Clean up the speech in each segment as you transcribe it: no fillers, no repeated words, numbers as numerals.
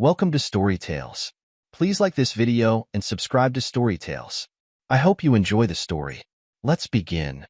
Welcome to Story Tales. Please like this video and subscribe to Story Tales. I hope you enjoy the story. Let's begin.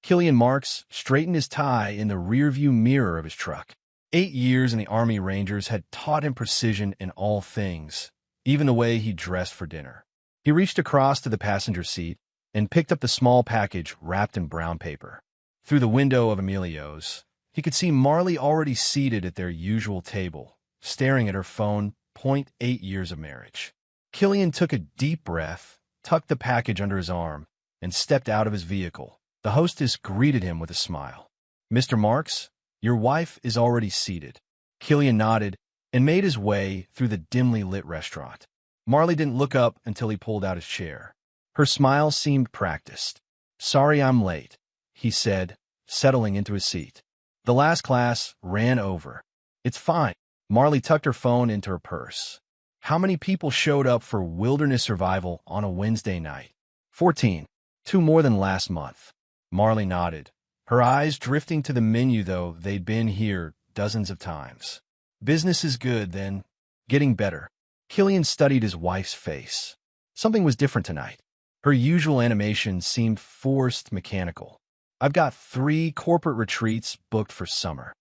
Killian Marks straightened his tie in the rearview mirror of his truck. 8 years in the Army Rangers had taught him precision in all things, even the way he dressed for dinner. He reached across to the passenger seat and picked up the small package wrapped in brown paper. Through the window of Emilio's, he could see Marley already seated at their usual table, staring at her phone. 8 years of marriage. Killian took a deep breath, tucked the package under his arm, and stepped out of his vehicle. The hostess greeted him with a smile. "Mr. Marks, your wife is already seated." Killian nodded and made his way through the dimly lit restaurant. Marley didn't look up until he pulled out his chair. Her smile seemed practiced. "Sorry I'm late," he said, settling into his seat. "The last class ran over." "It's fine." Marley tucked her phone into her purse. "How many people showed up for wilderness survival on a Wednesday night?" 14. 2 more than last month. Marley nodded, her eyes drifting to the menu, though they'd been here dozens of times. "Business is good, then." "Getting better." Killian studied his wife's face. Something was different tonight. Her usual animation seemed forced, mechanical. "I've got 3 corporate retreats booked for summer."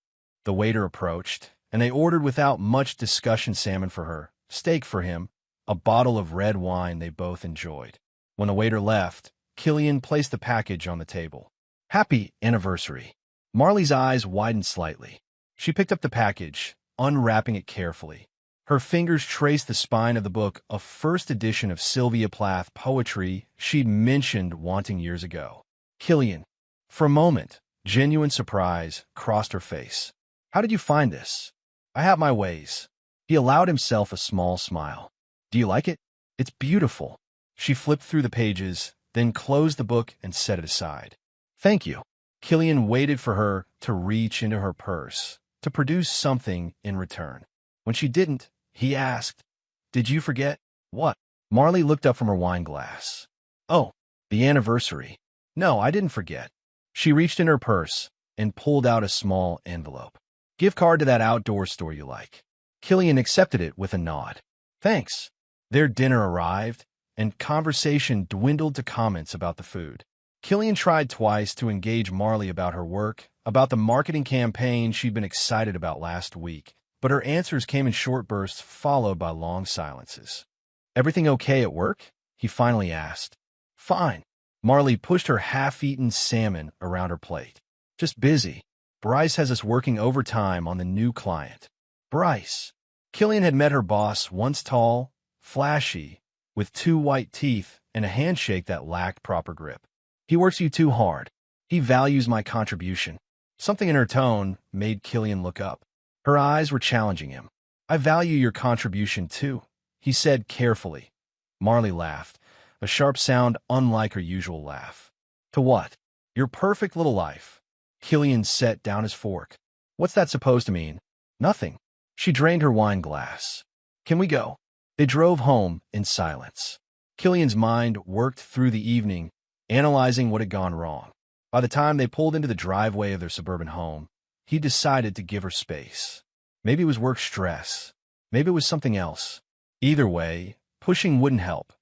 The waiter approached, and they ordered without much discussion salmon for her, steak for him, a bottle of red wine they both enjoyed. When the waiter left, Killian placed the package on the table. "Happy anniversary." Marley's eyes widened slightly. She picked up the package, unwrapping it carefully. Her fingers traced the spine of the book, a first edition of Sylvia Plath poetry she'd mentioned wanting years ago. Killian, for a moment, genuine surprise crossed her face. "How did you find this?" "I have my ways." He allowed himself a small smile. "Do you like it?" "It's beautiful." She flipped through the pages, then closed the book and set it aside. "Thank you." Killian waited for her to reach into her purse, to produce something in return. When she didn't, he asked, "Did you forget?" "What?" Marley looked up from her wine glass. "Oh, the anniversary." "No, I didn't forget." She reached in her purse and pulled out a small envelope. "Gift card to that outdoor store you like." Killian accepted it with a nod. "Thanks." Their dinner arrived, and conversation dwindled to comments about the food. Killian tried twice to engage Marley about her work, about the marketing campaign she'd been excited about last week, but her answers came in short bursts followed by long silences. "Everything okay at work?" he finally asked. "Fine." Marley pushed her half-eaten salmon around her plate. "Just busy. Bryce has us working overtime on the new client." Bryce. Killian had met her boss, once tall, flashy, with 2 white teeth and a handshake that lacked proper grip. "He works you too hard. He values my contribution." Something in her tone made Killian look up. Her eyes were challenging him. "I value your contribution too," he said carefully. Marley laughed, a sharp sound unlike her usual laugh. "To what?" "Your perfect little life." Killian set down his fork. "What's that supposed to mean?" "Nothing." She drained her wine glass. "Can we go?" They drove home in silence. Killian's mind worked through the evening, analyzing what had gone wrong. By the time they pulled into the driveway of their suburban home, he decided to give her space. Maybe it was work stress. Maybe it was something else. Either way, pushing wouldn't help.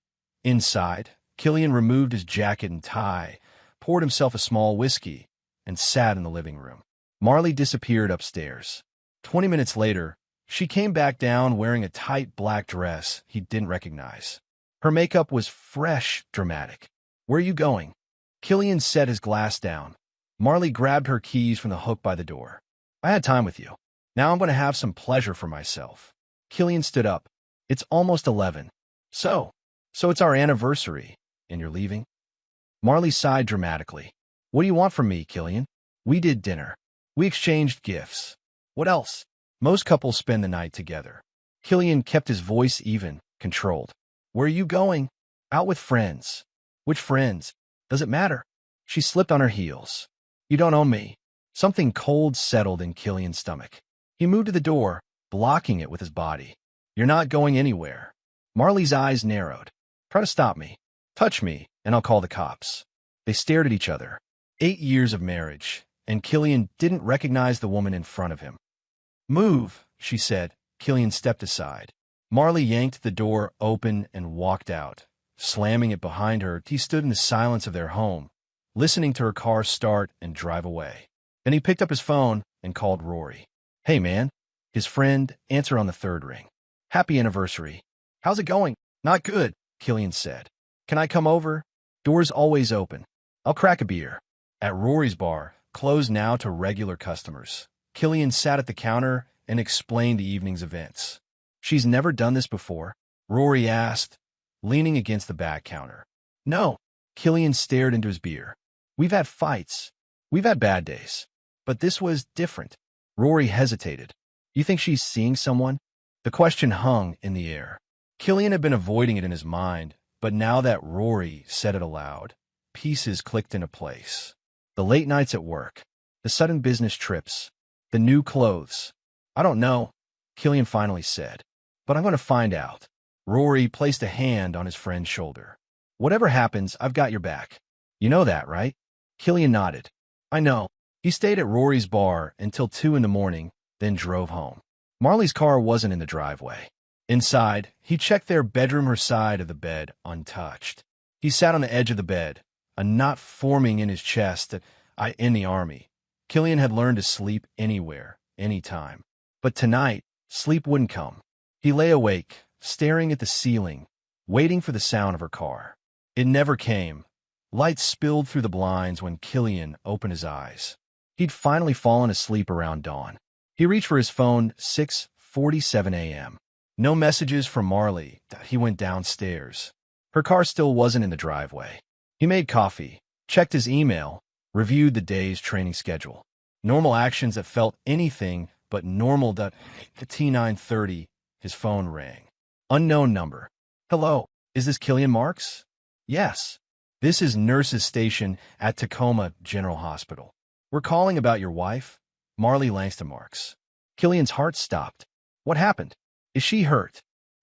Inside, Killian removed his jacket and tie, poured himself a small whiskey, and sat in the living room. Marley disappeared upstairs. 20 minutes later, she came back down wearing a tight black dress he didn't recognize. Her makeup was fresh, dramatic. "Where are you going?" Killian set his glass down. Marley grabbed her keys from the hook by the door. "I had time with you. Now I'm going to have some pleasure for myself." Killian stood up. "It's almost 11. So it's our anniversary, and you're leaving?" Marley sighed dramatically. "What do you want from me, Killian?" "We did dinner. We exchanged gifts. What else?" "Most couples spend the night together." Killian kept his voice even, controlled. "Where are you going?" "Out with friends." "Which friends?" "Does it matter?" She slipped on her heels. "You don't own me." Something cold settled in Killian's stomach. He moved to the door, blocking it with his body. "You're not going anywhere." Marley's eyes narrowed. "Try to stop me. Touch me, and I'll call the cops." They stared at each other. 8 years of marriage, and Killian didn't recognize the woman in front of him. "Move," she said. Killian stepped aside. Marley yanked the door open and walked out. Slamming it behind her, he stood in the silence of their home, listening to her car start and drive away. Then he picked up his phone and called Rory. "Hey, man." His friend answered on the third ring. "Happy anniversary." "How's it going?" "Not good," Killian said. "Can I come over?" "Door's always open. I'll crack a beer." At Rory's bar, closed now to regular customers, Killian sat at the counter and explained the evening's events. "She's never done this before?" Rory asked, leaning against the back counter. "No." Killian stared into his beer. "We've had fights. We've had bad days. But this was different." Rory hesitated. "You think she's seeing someone?" The question hung in the air. Killian had been avoiding it in his mind, but now that Rory said it aloud, pieces clicked into place. The late nights at work, the sudden business trips, the new clothes. "I don't know," Killian finally said, "but I'm going to find out." Rory placed a hand on his friend's shoulder. "Whatever happens, I've got your back. You know that, right?" Killian nodded. "I know." He stayed at Rory's bar until 2 in the morning, then drove home. Marley's car wasn't in the driveway. Inside, he checked their bedroom, her side of the bed, untouched. He sat on the edge of the bed, a knot forming in his chest. In the Army, Killian had learned to sleep anywhere, anytime. But tonight, sleep wouldn't come. He lay awake, staring at the ceiling, waiting for the sound of her car. It never came. Light spilled through the blinds when Killian opened his eyes. He'd finally fallen asleep around dawn. He reached for his phone, 6:47 a.m. No messages from Marley. He went downstairs. Her car still wasn't in the driveway. He made coffee, checked his email, reviewed the day's training schedule. Normal actions that felt anything but normal. At T9:30, his phone rang. Unknown number. "Hello, is this Killian Marks?" "Yes. This is Nurses Station at Tacoma General Hospital. We're calling about your wife, Marley Langston Marks." Killian's heart stopped. "What happened? Is she hurt?"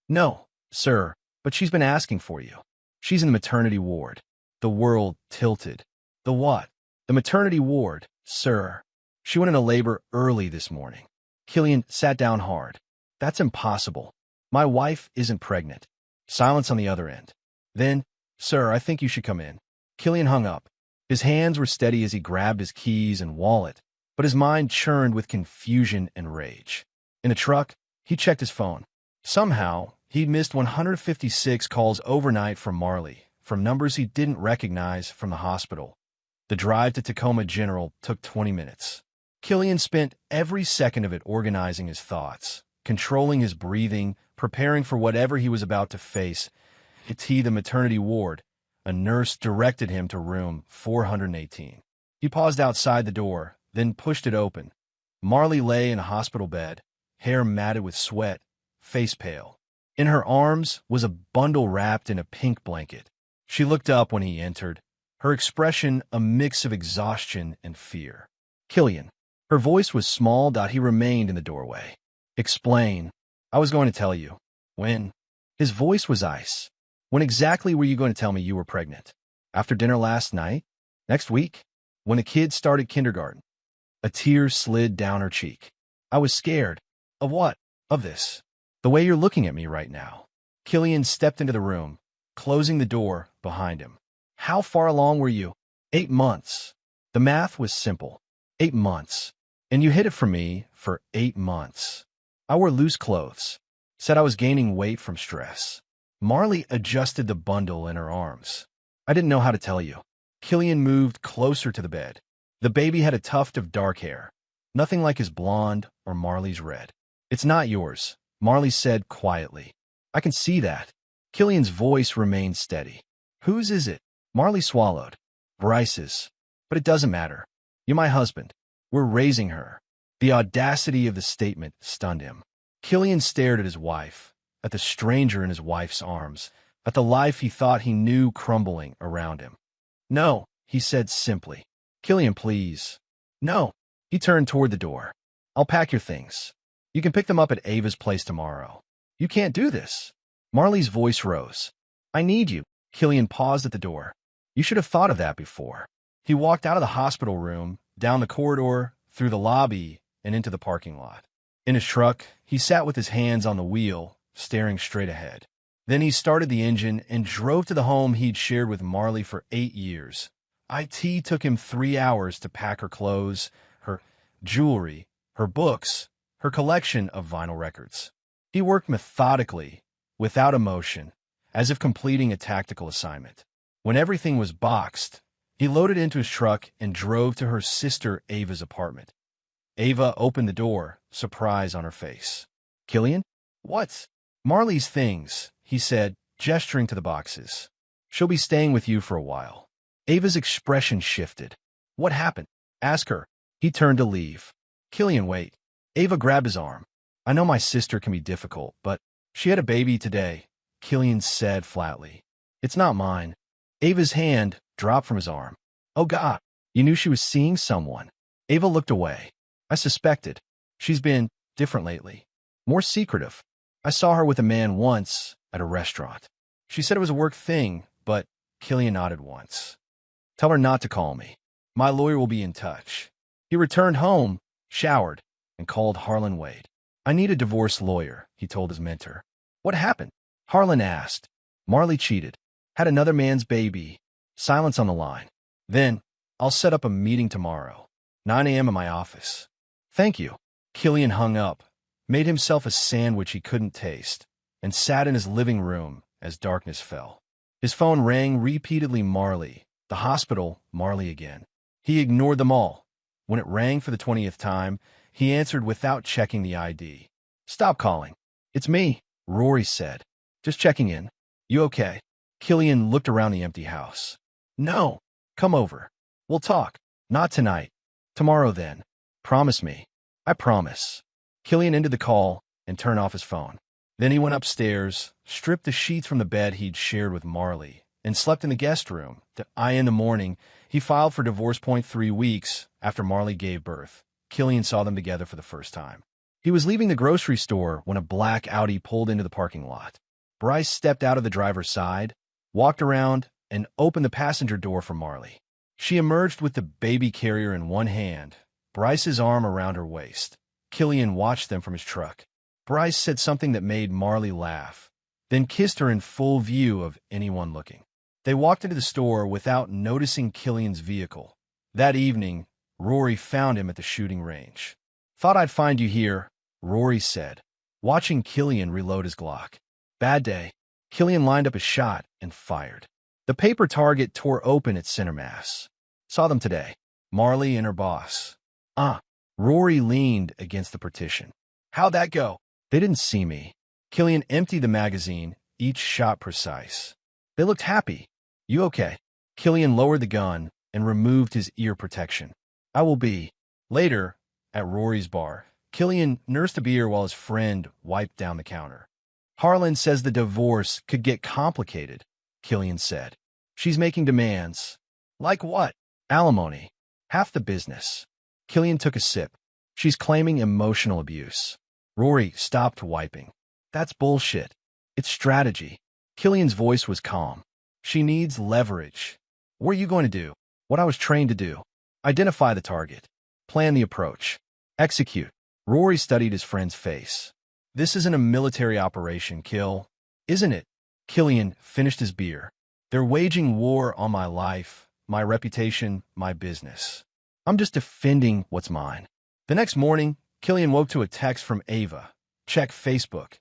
"No, sir, but she's been asking for you. She's in the maternity ward." The world tilted. "The what?" "The maternity ward, sir. She went into labor early this morning." Killian sat down hard. "That's impossible. My wife isn't pregnant." Silence on the other end. Then, "Sir, I think you should come in." Killian hung up. His hands were steady as he grabbed his keys and wallet, but his mind churned with confusion and rage. In the truck, he checked his phone. Somehow, he'd missed 156 calls overnight from Marley, from numbers he didn't recognize from the hospital. The drive to Tacoma General took 20 minutes. Killian spent every second of it organizing his thoughts, controlling his breathing, preparing for whatever he was about to face. At the maternity ward, a nurse directed him to room 418. He paused outside the door, then pushed it open. Marley lay in a hospital bed, hair matted with sweat, face pale. In her arms was a bundle wrapped in a pink blanket. She looked up when he entered, her expression a mix of exhaustion and fear. "Killian." Her voice was small. He remained in the doorway. "Explain." "I was going to tell you." "When?" His voice was ice. "When exactly were you going to tell me you were pregnant?" "After dinner last night?" "Next week? When the kids started kindergarten?" A tear slid down her cheek. "I was scared." "Of what?" "Of this. The way you're looking at me right now." Killian stepped into the room, closing the door behind him. "How far along were you?" 8 months. The math was simple. 8 months. And you hid it from me for 8 months. I wore loose clothes. Said I was gaining weight from stress. Marley adjusted the bundle in her arms. "I didn't know how to tell you." Killian moved closer to the bed. The baby had a tuft of dark hair, nothing like his blonde or Marley's red. "It's not yours," Marley said quietly. "I can see that." Killian's voice remained steady. "Whose is it?" Marley swallowed. "Bryce's. But it doesn't matter. You're my husband. We're raising her." The audacity of the statement stunned him. Killian stared at his wife, at the stranger in his wife's arms, at the life he thought he knew crumbling around him. "No," he said simply. "Killian, please." "No." He turned toward the door. "I'll pack your things. You can pick them up at Ava's place tomorrow." "You can't do this." Marley's voice rose. "I need you." Killian paused at the door. "You should have thought of that before." He walked out of the hospital room, down the corridor, through the lobby, and into the parking lot. In his truck, he sat with his hands on the wheel, staring straight ahead. Then he started the engine and drove to the home he'd shared with Marley for 8 years. It took him 3 hours to pack her clothes, her jewelry, her books, her collection of vinyl records. He worked methodically, without emotion, as if completing a tactical assignment. When everything was boxed, he loaded into his truck and drove to her sister Ava's apartment. Ava opened the door, surprise on her face. "Killian? What?" "Marley's things," he said, gesturing to the boxes. "She'll be staying with you for a while." Ava's expression shifted. "What happened?" "Ask her." He turned to leave. "Killian, wait." Ava grabbed his arm. "I know my sister can be difficult, but she had a baby today," Killian said flatly. "It's not mine." Ava's hand dropped from his arm. "Oh God, you knew she was seeing someone." Ava looked away. "I suspected. She's been different lately. More secretive. I saw her with a man once at a restaurant. She said it was a work thing, but..." Killian nodded once. "Tell her not to call me. My lawyer will be in touch." He returned home, showered, and called Harlan Wade. "I need a divorce lawyer," he told his mentor. "What happened?" Harlan asked. "Marley cheated. Had another man's baby." Silence on the line. "Then, I'll set up a meeting tomorrow. 9 a.m. in my office." "Thank you." Killian hung up, made himself a sandwich he couldn't taste, and sat in his living room as darkness fell. His phone rang repeatedly. Marley. The hospital. Marley again. He ignored them all. When it rang for the 20th time, he answered without checking the ID. "Stop calling." "It's me," Rory said. "Just checking in. You okay?" Killian looked around the empty house. "No. Come over. We'll talk. Not tonight. Tomorrow then. Promise me." "I promise." Killian ended the call and turned off his phone. Then he went upstairs, stripped the sheets from the bed he'd shared with Marley, and slept in the guest room. In the morning, he filed for divorce. 3 weeks after Marley gave birth, Killian saw them together for the first time. He was leaving the grocery store when a black Audi pulled into the parking lot. Bryce stepped out of the driver's side, walked around, and opened the passenger door for Marley. She emerged with the baby carrier in one hand, Bryce's arm around her waist. Killian watched them from his truck. Bryce said something that made Marley laugh, then kissed her in full view of anyone looking. They walked into the store without noticing Killian's vehicle. That evening, Rory found him at the shooting range. "Thought I'd find you here," Rory said, watching Killian reload his Glock. "Bad day." Killian lined up a shot and fired. The paper target tore open at center mass. "Saw them today. Marley and her boss." "Ah." Rory leaned against the partition. "How'd that go?" "They didn't see me." Killian emptied the magazine, each shot precise. "They looked happy." "You okay?" Killian lowered the gun and removed his ear protection. "I will be." Later, at Rory's bar, Killian nursed a beer while his friend wiped down the counter. "Harlan says the divorce could get complicated," Killian said. "She's making demands." "Like what?" "Alimony. Half the business." Killian took a sip. "She's claiming emotional abuse." Rory stopped wiping. "That's bullshit. It's strategy." Killian's voice was calm. "She needs leverage." "What are you going to do?" "What I was trained to do. Identify the target. Plan the approach. Execute." Rory studied his friend's face. "This isn't a military operation, Kill. Isn't it?" Killian finished his beer. "They're waging war on my life, my reputation, my business. I'm just defending what's mine." The next morning, Killian woke to a text from Ava. Check Facebook.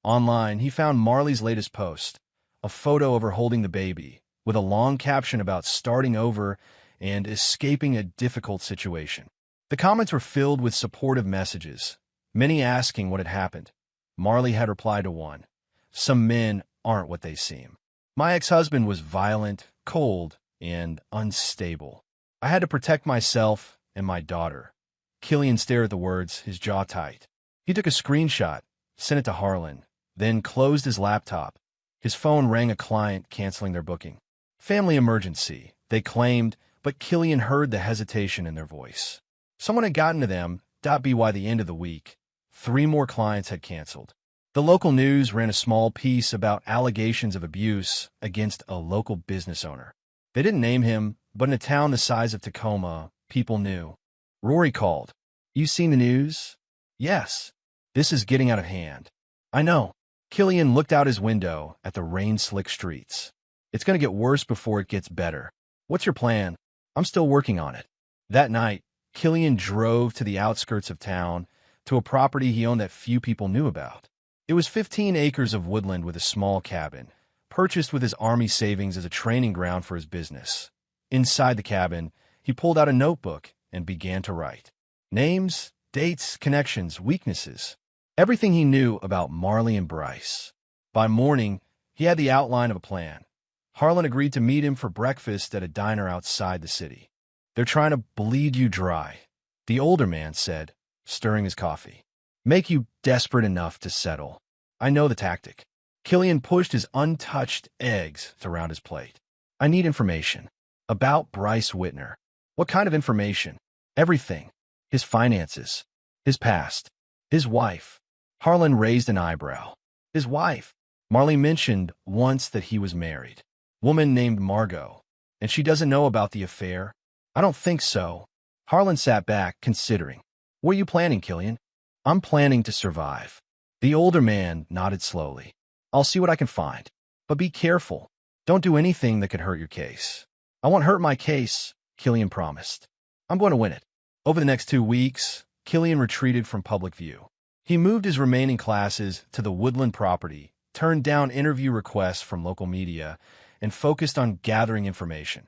Online, he found Marley's latest post, a photo of her holding the baby, with a long caption about starting over and escaping a difficult situation. The comments were filled with supportive messages, many asking what had happened. Marley had replied to one, "Some men aren't what they seem. My ex-husband was violent, cold, and unstable. I had to protect myself and my daughter." Killian stared at the words, his jaw tight. He took a screenshot, sent it to Harlan, then closed his laptop. His phone rang a client canceling their booking. "Family emergency," they claimed, but Killian heard the hesitation in their voice. Someone had gotten to them. By the end of the week, 3 more clients had canceled. The local news ran a small piece about allegations of abuse against a local business owner. They didn't name him, but in a town the size of Tacoma, people knew. Rory called. "You seen the news?" "Yes. This is getting out of hand." "I know. Killian looked out his window at the rain-slick streets. It's going to get worse before it gets better. What's your plan? I'm still working on it. That night, Killian drove to the outskirts of town to a property he owned that few people knew about. It was 15 acres of woodland with a small cabin, purchased with his army savings as a training ground for his business. Inside the cabin, he pulled out a notebook and began to write. Names, dates, connections, weaknesses. Everything he knew about Marley and Bryce. By morning, he had the outline of a plan. Harlan agreed to meet him for breakfast at a diner outside the city. They're trying to bleed you dry, the older man said, stirring his coffee. Make you desperate enough to settle. I know the tactic. Killian pushed his untouched eggs around his plate. I need information. About Bryce Whitner. What kind of information? Everything. His finances. His past. His wife. Harlan raised an eyebrow. His wife. Marley mentioned once that he was married. Woman named Margot. And she doesn't know about the affair? I don't think so. Harlan sat back, considering. What are you planning, Killian? I'm planning to survive. The older man nodded slowly. I'll see what I can find. But be careful. Don't do anything that could hurt your case. I won't hurt my case, Killian promised. I'm going to win it. Over the next 2 weeks, Killian retreated from public view. He moved his remaining classes to the woodland property, turned down interview requests from local media, and focused on gathering information.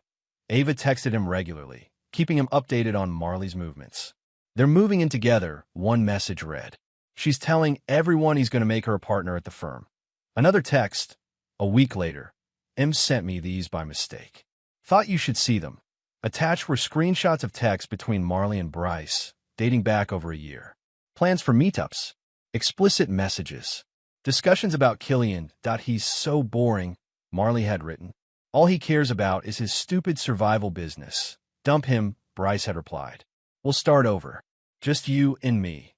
Ava texted him regularly, keeping him updated on Marley's movements. They're moving in together, one message read. She's telling everyone he's going to make her a partner at the firm. Another text, a week later. Em sent me these by mistake. Thought you should see them. Attached were screenshots of texts between Marley and Bryce, dating back over a year. Plans for meetups. Explicit messages. Discussions about Killian. He's so boring, Marley had written. All he cares about is his stupid survival business. Dump him, Bryce had replied. We'll start over. Just you and me.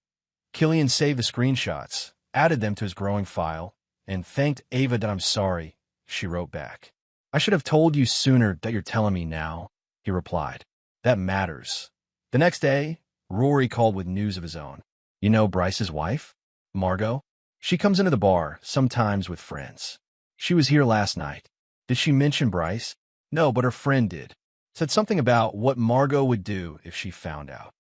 Killian saved the screenshots, added them to his growing file, and thanked Ava that I'm sorry, she wrote back. I should have told you sooner that you're telling me now, he replied. That matters. The next day, Rory called with news of his own. You know Bryce's wife? Margot? She comes into the bar, sometimes with friends. She was here last night. Did she mention Bryce? No, but her friend did. Said something about what Margot would do if she found out.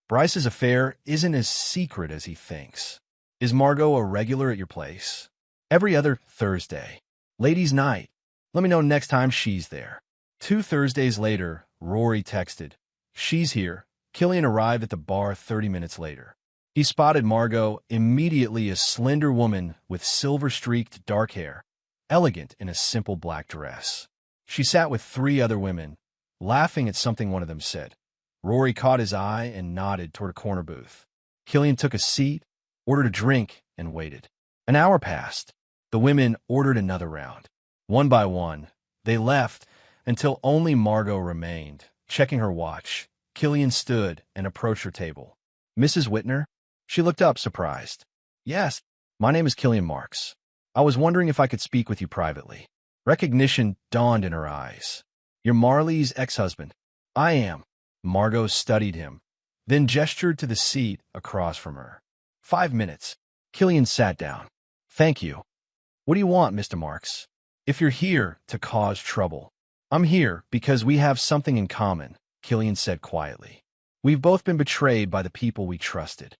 Bryce's affair isn't as secret as he thinks. Is Margot a regular at your place? Every other Thursday. Ladies' night. Let me know next time she's there. 2 Thursdays later, Rory texted. She's here. Killian arrived at the bar 30 minutes later. He spotted Margot, immediately a slender woman with silver-streaked dark hair, elegant in a simple black dress. She sat with 3 other women, laughing at something one of them said. Rory caught his eye and nodded toward a corner booth. Killian took a seat, ordered a drink, and waited. An hour passed. The women ordered another round. One by one, they left until only Margot remained. Checking her watch, Killian stood and approached her table. Mrs. Whitner? She looked up, surprised. Yes, my name is Killian Marks. I was wondering if I could speak with you privately. Recognition dawned in her eyes. You're Marley's ex-husband. I am. Margot studied him, then gestured to the seat across from her. 5 minutes. Killian sat down. Thank you. What do you want, Mr. Marks? If you're here to cause trouble. I'm here because we have something in common, Killian said quietly. We've both been betrayed by the people we trusted.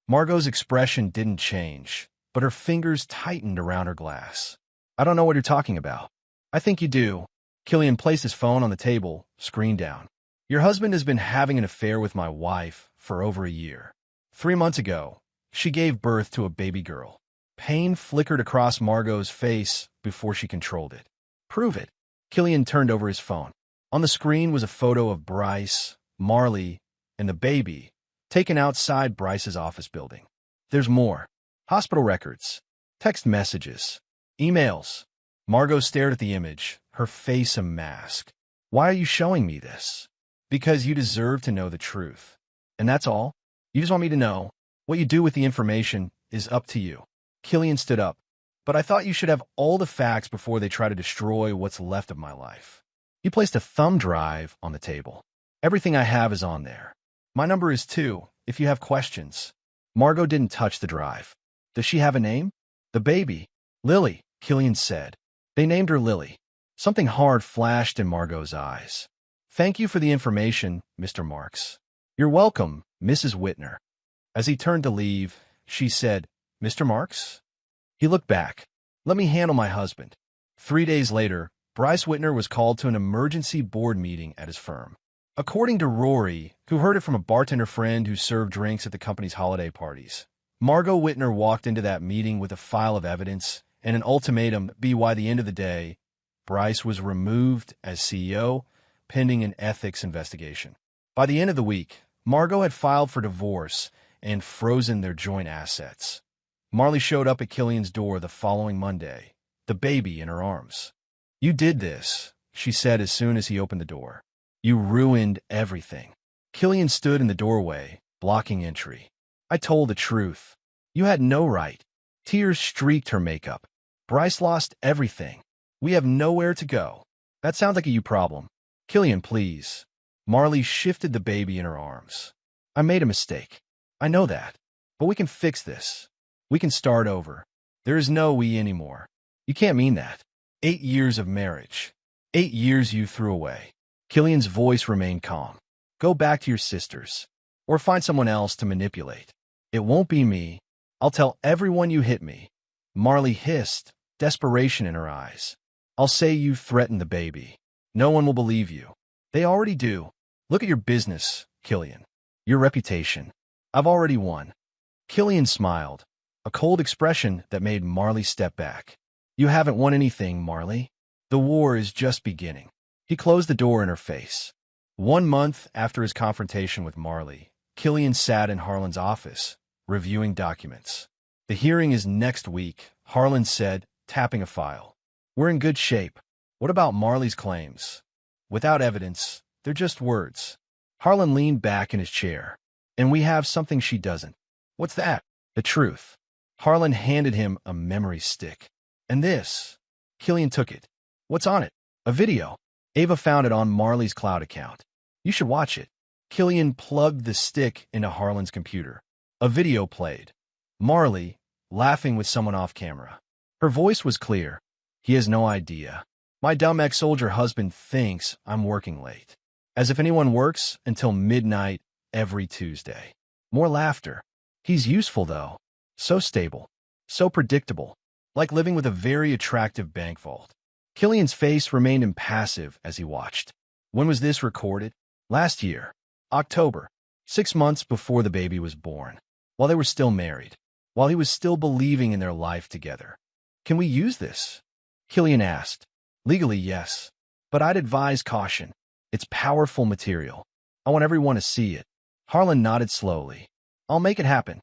Margot's expression didn't change, but her fingers tightened around her glass. I don't know what you're talking about. I think you do. Killian placed his phone on the table, screen down. Your husband has been having an affair with my wife for over a year. 3 months ago, she gave birth to a baby girl. Pain flickered across Margot's face before she controlled it. Prove it. Killian turned over his phone. On the screen was a photo of Bryce, Marley, and the baby, taken outside Bryce's office building. There's more. Hospital records, text messages, emails. Margot stared at the image, her face a mask. Why are you showing me this? Because you deserve to know the truth. And that's all? You just want me to know? What you do with the information is up to you. Killian stood up. But I thought you should have all the facts before they try to destroy what's left of my life. He placed a thumb drive on the table. Everything I have is on there. My number is 2, if you have questions. Margot didn't touch the drive. Does she have a name? The baby. Lily, Killian said. They named her Lily. Something hard flashed in Margot's eyes. Thank you for the information, Mr. Marks. You're welcome, Mrs. Whitner. As he turned to leave, she said, Mr. Marks? He looked back. Let me handle my husband. 3 days later, Bryce Whitner was called to an emergency board meeting at his firm. According to Rory, who heard it from a bartender friend who served drinks at the company's holiday parties, Margot Whitner walked into that meeting with a file of evidence and an ultimatum by the end of the day, Bryce was removed as CEO, pending an ethics investigation. By the end of the week, Margot had filed for divorce and frozen their joint assets. Marley showed up at Killian's door the following Monday, the baby in her arms. You did this, she said as soon as he opened the door. You ruined everything. Killian stood in the doorway, blocking entry. I told the truth. You had no right. Tears streaked her makeup. Bryce lost everything. We have nowhere to go. That sounds like a you problem. Killian, please. Marley shifted the baby in her arms. I made a mistake. I know that. But we can fix this. We can start over. There is no we anymore. You can't mean that. 8 years of marriage. 8 years you threw away. Killian's voice remained calm. Go back to your sisters. Or find someone else to manipulate. It won't be me. I'll tell everyone you hit me. Marley hissed, desperation in her eyes. I'll say you threatened the baby. No one will believe you. They already do. Look at your business, Killian. Your reputation. I've already won. Killian smiled, a cold expression that made Marley step back. You haven't won anything, Marley. The war is just beginning. He closed the door in her face. 1 month after his confrontation with Marley, Killian sat in Harlan's office, reviewing documents. The hearing is next week, Harlan said, tapping a file. We're in good shape. What about Marley's claims? Without evidence, they're just words. Harlan leaned back in his chair. And we have something she doesn't. What's that? The truth. Harlan handed him a memory stick. And this. Killian took it. What's on it? A video. Ava found it on Marley's cloud account. You should watch it. Killian plugged the stick into Harlan's computer. A video played. Marley, laughing with someone off camera. Her voice was clear. He has no idea. My dumb ex-soldier husband thinks I'm working late. As if anyone works until midnight every Tuesday. More laughter. He's useful, though. So stable. So predictable. Like living with a very attractive bank vault. Killian's face remained impassive as he watched. When was this recorded? Last year. October. 6 months before the baby was born. While they were still married. While he was still believing in their life together. Can we use this? Killian asked. Legally, yes. But I'd advise caution. It's powerful material. I want everyone to see it. Harlan nodded slowly. I'll make it happen.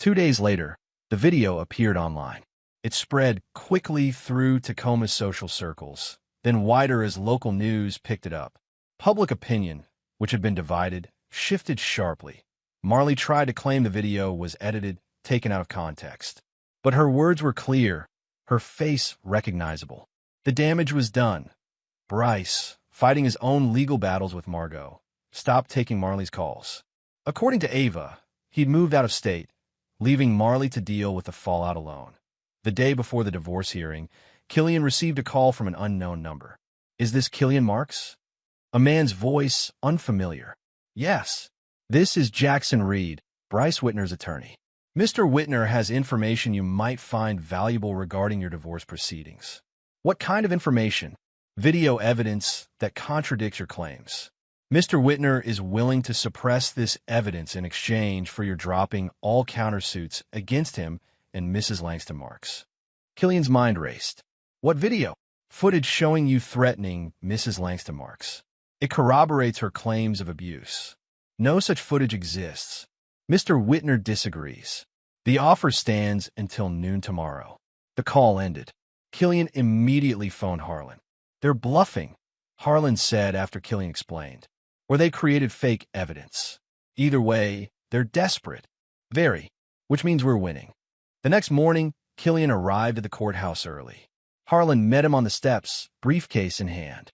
2 days later, the video appeared online. It spread quickly through Tacoma's social circles, then wider as local news picked it up. Public opinion, which had been divided, shifted sharply. Marley tried to claim the video was edited, taken out of context. But her words were clear, her face recognizable. The damage was done. Bryce, fighting his own legal battles with Margot, stopped taking Marley's calls. According to Ava, he'd moved out of state, leaving Marley to deal with the fallout alone. The day before the divorce hearing, Killian received a call from an unknown number. Is this Killian Marks? A man's voice, unfamiliar. Yes. This is Jackson Reed, Bryce Whitner's attorney. Mr. Whitner has information you might find valuable regarding your divorce proceedings. What kind of information? Video evidence that contradicts your claims. Mr. Whitner is willing to suppress this evidence in exchange for your dropping all countersuits against him and Mrs. Langston Marks. Killian's mind raced. What video? Footage showing you threatening Mrs. Langston Marks. It corroborates her claims of abuse. No such footage exists. Mr. Whitner disagrees. The offer stands until noon tomorrow. The call ended. Killian immediately phoned Harlan. They're bluffing, Harlan said after Killian explained. Or they created fake evidence. Either way, they're desperate. Very. Which means we're winning. The next morning, Killian arrived at the courthouse early. Harlan met him on the steps, briefcase in hand.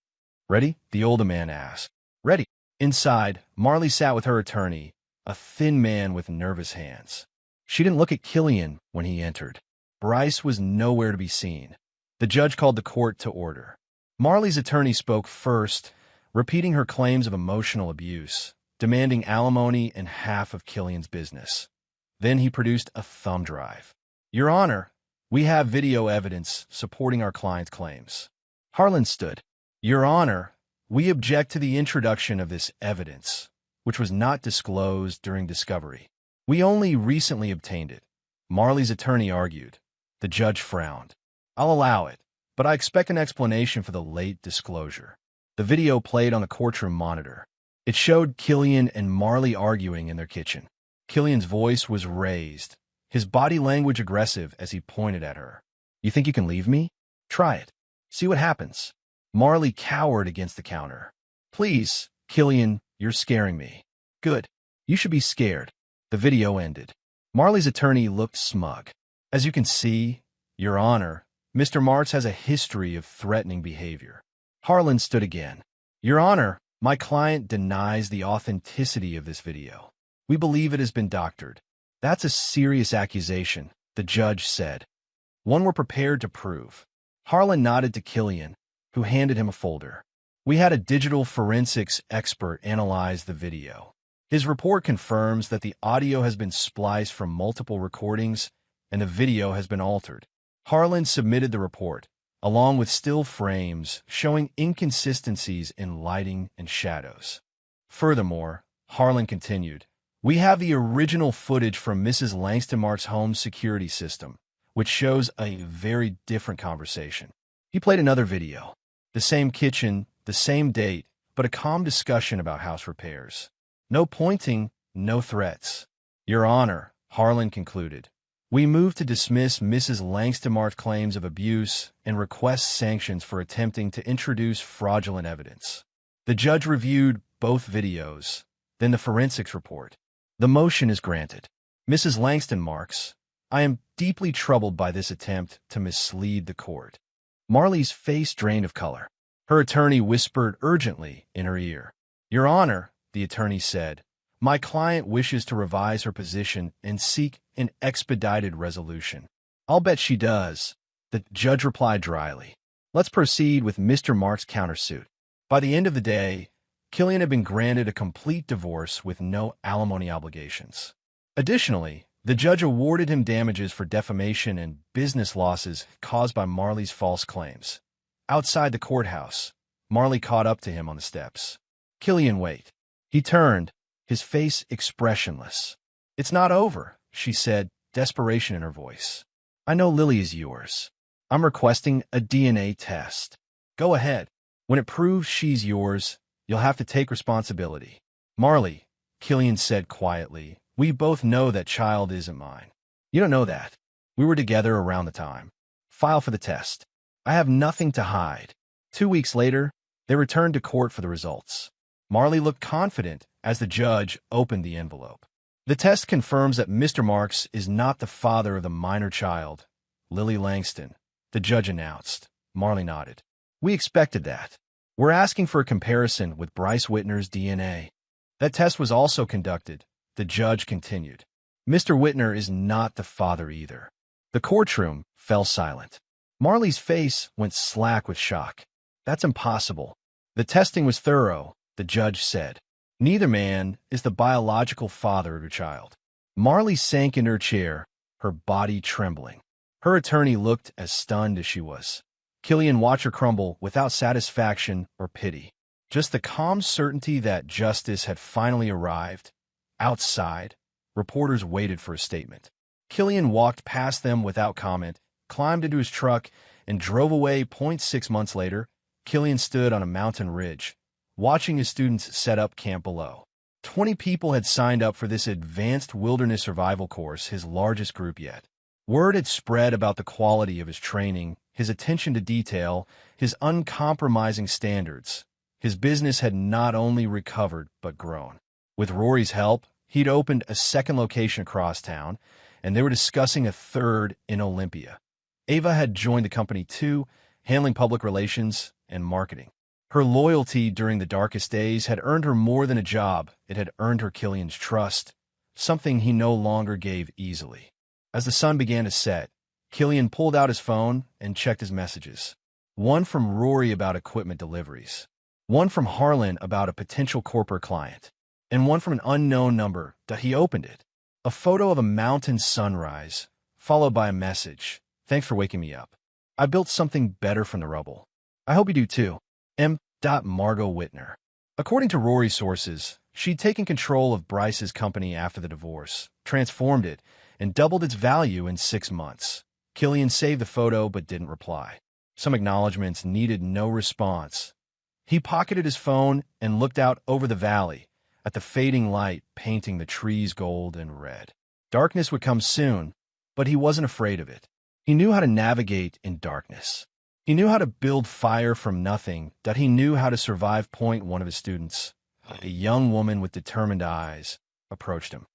Ready? The older man asked. Ready. Inside, Marley sat with her attorney, a thin man with nervous hands. She didn't look at Killian when he entered. Bryce was nowhere to be seen. The judge called the court to order. Marley's attorney spoke first, repeating her claims of emotional abuse, demanding alimony and half of Killian's business. Then he produced a thumb drive. "Your Honor, we have video evidence supporting our client's claims." Harlan stood. "Your Honor, we object to the introduction of this evidence, which was not disclosed during discovery. We only recently obtained it," Marley's attorney argued. The judge frowned. "I'll allow it, but I expect an explanation for the late disclosure." The video played on the courtroom monitor. It showed Killian and Marley arguing in their kitchen. Killian's voice was raised, his body language aggressive as he pointed at her. "You think you can leave me? Try it. See what happens." Marley cowered against the counter. "Please, Killian, you're scaring me." "Good. You should be scared." The video ended. Marley's attorney looked smug. "As you can see, Your Honor, Mr. Marks has a history of threatening behavior." Harlan stood again. "Your Honor, my client denies the authenticity of this video. We believe it has been doctored." "That's a serious accusation," the judge said. "One we're prepared to prove." Harlan nodded to Killian, who handed him a folder. "We had a digital forensics expert analyze the video. His report confirms that the audio has been spliced from multiple recordings and the video has been altered." Harlan submitted the report, along with still frames showing inconsistencies in lighting and shadows. Furthermore, Harlan continued, "We have the original footage from Mrs. Langston Marks' home security system, which shows a very different conversation." He played another video. The same kitchen, the same date, but a calm discussion about house repairs. "No pointing, no threats." "Your Honor," Harlan concluded, "we move to dismiss Mrs. Langston Marks' claims of abuse and request sanctions for attempting to introduce fraudulent evidence." The judge reviewed both videos, then the forensics report. "The motion is granted." "Mrs. Langston Marks, I am deeply troubled by this attempt to mislead the court." Marley's face drained of color. Her attorney whispered urgently in her ear. "Your Honor," the attorney said, "my client wishes to revise her position and seek an expedited resolution." "I'll bet she does," the judge replied dryly. "Let's proceed with Mr. Marks' countersuit." By the end of the day, Killian had been granted a complete divorce with no alimony obligations. Additionally, the judge awarded him damages for defamation and business losses caused by Marley's false claims. Outside the courthouse, Marley caught up to him on the steps. "Killian, wait." He turned, his face expressionless. "It's not over," she said, desperation in her voice. "I know Lily is yours. I'm requesting a DNA test." "Go ahead. When it proves she's yours, you'll have to take responsibility." "Marley," Killian said quietly, "we both know that child isn't mine." "You don't know that. We were together around the time." "File for the test. I have nothing to hide." 2 weeks later, they returned to court for the results. Marley looked confident as the judge opened the envelope. "The test confirms that Mr. Marks is not the father of the minor child, Lily Langston," the judge announced. Marley nodded. "We expected that. We're asking for a comparison with Bryce Whitner's DNA." That test was also conducted, the judge continued. "Mr. Whitner is not the father either." The courtroom fell silent. Marley's face went slack with shock. "That's impossible." "The testing was thorough," the judge said. "Neither man is the biological father of your child." Marley sank into her chair, her body trembling. Her attorney looked as stunned as she was. Killian watched her crumble without satisfaction or pity. Just the calm certainty that justice had finally arrived. Outside, reporters waited for a statement. Killian walked past them without comment, climbed into his truck, and drove away. 6 months later, Killian stood on a mountain ridge, watching his students set up camp below. 20 people had signed up for this advanced wilderness survival course, his largest group yet. Word had spread about the quality of his training, his attention to detail, his uncompromising standards. His business had not only recovered, but grown. With Rory's help, he'd opened a second location across town, and they were discussing a third in Olympia. Ava had joined the company too, handling public relations and marketing. Her loyalty during the darkest days had earned her more than a job. It had earned her Killian's trust, something he no longer gave easily. As the sun began to set, Killian pulled out his phone and checked his messages. One from Rory about equipment deliveries. One from Harlan about a potential corporate client. And one from an unknown number that he opened it. A photo of a mountain sunrise, followed by a message. Thanks for waking me up. I built something better from the rubble. I hope you do too. M. Margot Whitner. According to Rory's sources, she'd taken control of Bryce's company after the divorce, transformed it, and doubled its value in 6 months. Killian saved the photo but didn't reply. Some acknowledgments needed no response. He pocketed his phone and looked out over the valley, at the fading light painting the trees gold and red. Darkness would come soon, but he wasn't afraid of it. He knew how to navigate in darkness. He knew how to build fire from nothing, that he knew how to survive. One of his students, a young woman with determined eyes, approached him.